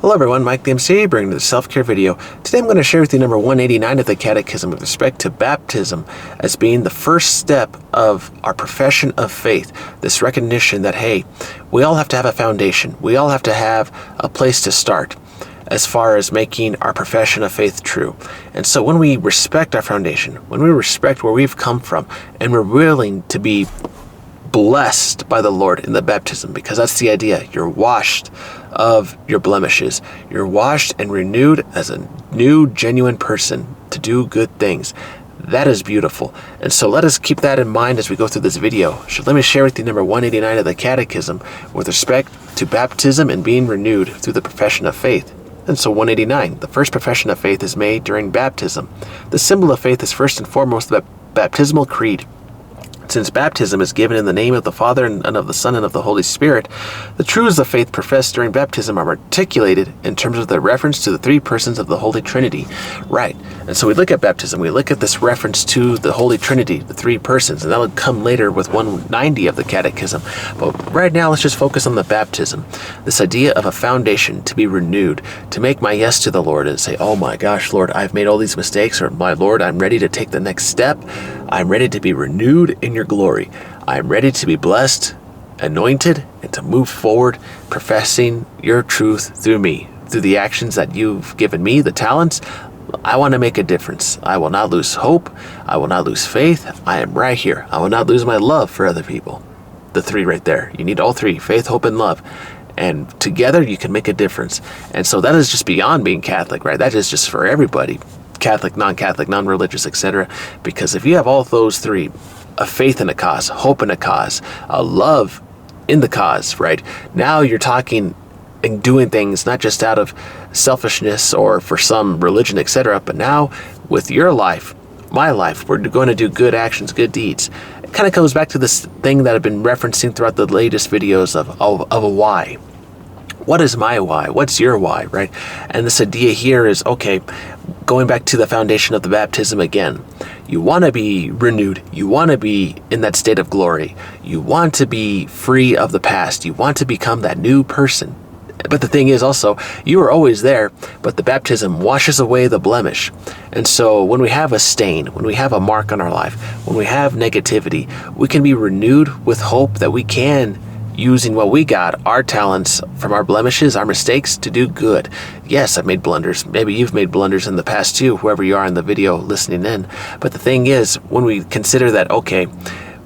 Hello everyone, Mike the MC, bringing the self-care video. Today I'm going to share with you number 189 of the Catechism with respect to baptism as being the first step of our profession of faith. This recognition that, hey, we all have to have a foundation. We all have to have a place to start as far as making our profession of faith true. And so when we respect our foundation, when we respect where we've come from, and we're willing to be blessed by the Lord in the baptism, because that's the idea. You're washed of your blemishes. You're washed and renewed as a new, genuine person to do good things. That is beautiful. And so let us keep that in mind as we go through this video. So let me share with you number 189 of the Catechism with respect to baptism and being renewed through the profession of faith. And so 189, the first profession of faith is made during baptism. The symbol of faith is first and foremost the baptismal creed. Since baptism is given in the name of the Father and of the Son and of the Holy Spirit, the truths of faith professed during baptism are articulated in terms of the reference to the three persons of the Holy Trinity. Right. And so we look at baptism, we look at this reference to the Holy Trinity, the three persons, and that will come later with 190 of the Catechism. But right now, let's just focus on the baptism. This idea of a foundation to be renewed, to make my yes to the Lord and say, oh my gosh, Lord, I've made all these mistakes, or my Lord, I'm ready to take the next step. I'm ready to be renewed in your glory. I'm ready to be blessed, anointed, and to move forward, professing your truth through me, through the actions that you've given me, the talents. I want to make a difference. I will not lose hope. I will not lose faith. I am right here. I will not lose my love for other people. The three right there. You need all three, faith, hope, and love. And together you can make a difference. And so that is just beyond being Catholic, right? That is just for everybody. Catholic, non-religious, etc. Because if you have all those three, a faith in a cause, hope in a cause, a love in the cause, right? Now you're talking and doing things not just out of selfishness or for some religion, etc., but now with your life, my life, we're going to do good actions, good deeds. It kind of goes back to this thing that I've been referencing throughout the latest videos of a why. What is my why? What's your why, right? And this idea here is, okay, going back to the foundation of the baptism again, you want to be renewed. You want to be in that state of glory. You want to be free of the past. You want to become that new person. But the thing is also, you are always there, but the baptism washes away the blemish. And so when we have a stain, when we have a mark on our life, when we have negativity, we can be renewed with hope that we can, using what we got, our talents from our blemishes, our mistakes, to do good. Yes, I've made blunders. Maybe you've made blunders in the past too, whoever you are in the video listening in. But the thing is, when we consider that, okay,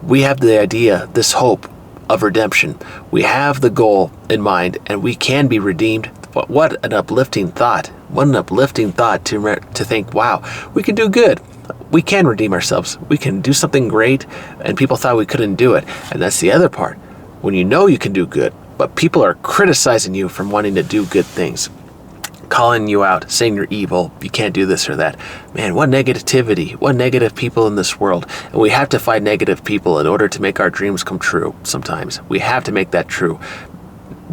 we have the idea, this hope of redemption. We have the goal in mind, and we can be redeemed. What an uplifting thought. What an uplifting thought to think, wow, we can do good. We can redeem ourselves. We can do something great, and people thought we couldn't do it. And that's the other part. When you know you can do good, but people are criticizing you from wanting to do good things, calling you out, saying you're evil, you can't do this or that. Man, what negativity, what negative people in this world. And we have to fight negative people in order to make our dreams come true sometimes. We have to make that true.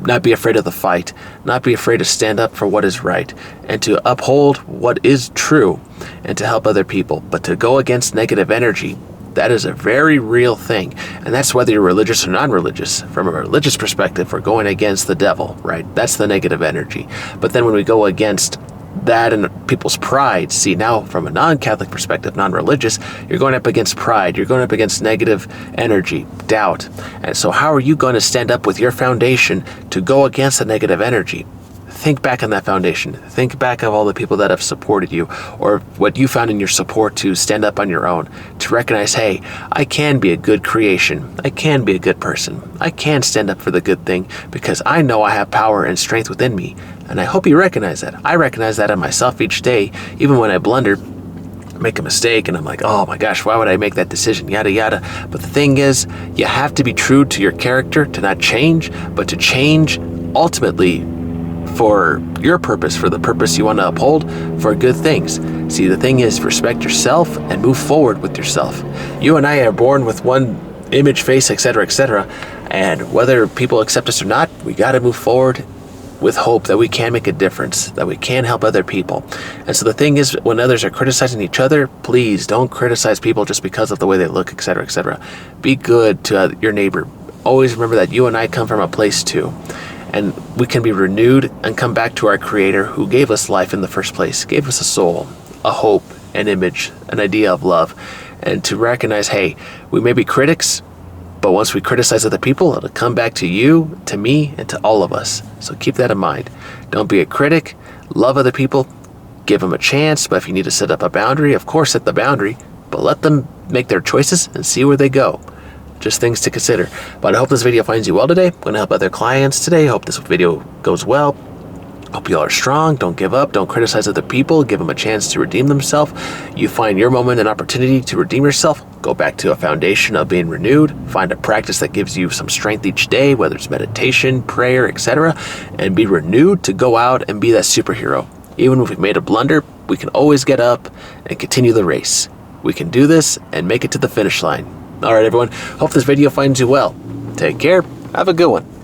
Not be afraid of the fight, not be afraid to stand up for what is right, and to uphold what is true, and to help other people. But to go against negative energy, that is a very real thing. And that's whether you're religious or non-religious. From a religious perspective, we're going against the devil, right? That's the negative energy. But then when we go against that and people's pride, see, now from a non-Catholic perspective, non-religious, you're going up against pride. You're going up against negative energy, doubt. And so how are you going to stand up with your foundation to go against the negative energy? Think back on that foundation. Think back of all the people that have supported you, or what you found in your support to stand up on your own, to recognize, hey, I can be a good creation. I can be a good person. I can stand up for the good thing because I know I have power and strength within me. And I hope you recognize that. I recognize that in myself each day, even when I blunder, make a mistake, and I'm like, oh my gosh, why would I make that decision, yada yada. But the thing is, you have to be true to your character, to not change, but to change ultimately for your purpose, for the purpose you want to uphold, for good things. See, the thing is, respect yourself and move forward with yourself. You and I are born with one image, face, etc., etc., and whether people accept us or not, we got to move forward with hope that we can make a difference, that we can help other people. And so the thing is, when others are criticizing each other, please don't criticize people just because of the way they look, etc., etc. Be good to your neighbor. Always remember that you and I come from a place too. and we can be renewed and come back to our Creator who gave us life in the first place, gave us a soul, a hope, an image, an idea of love, and to recognize, hey, we may be critics, but once we criticize other people, it'll come back to you, to me, and to all of us. So keep that in mind. Don't be a critic. Love other people. Give them a chance. But if you need to set up a boundary, of course, set the boundary. But let them make their choices and see where they go. Just things to consider. But I hope this video finds you well today. I'm going to help other clients today. Hope this video goes well. Hope you all are strong. Don't give up. Don't criticize other people. Give them a chance to redeem themselves. You find your moment and opportunity to redeem yourself. Go back to a foundation of being renewed. Find a practice that gives you some strength each day, whether it's meditation, prayer, etc. And be renewed to go out and be that superhero. Even if we've made a blunder, we can always get up and continue the race. We can do this and make it to the finish line. All right, everyone. Hope this video finds you well. Take care. Have a good one.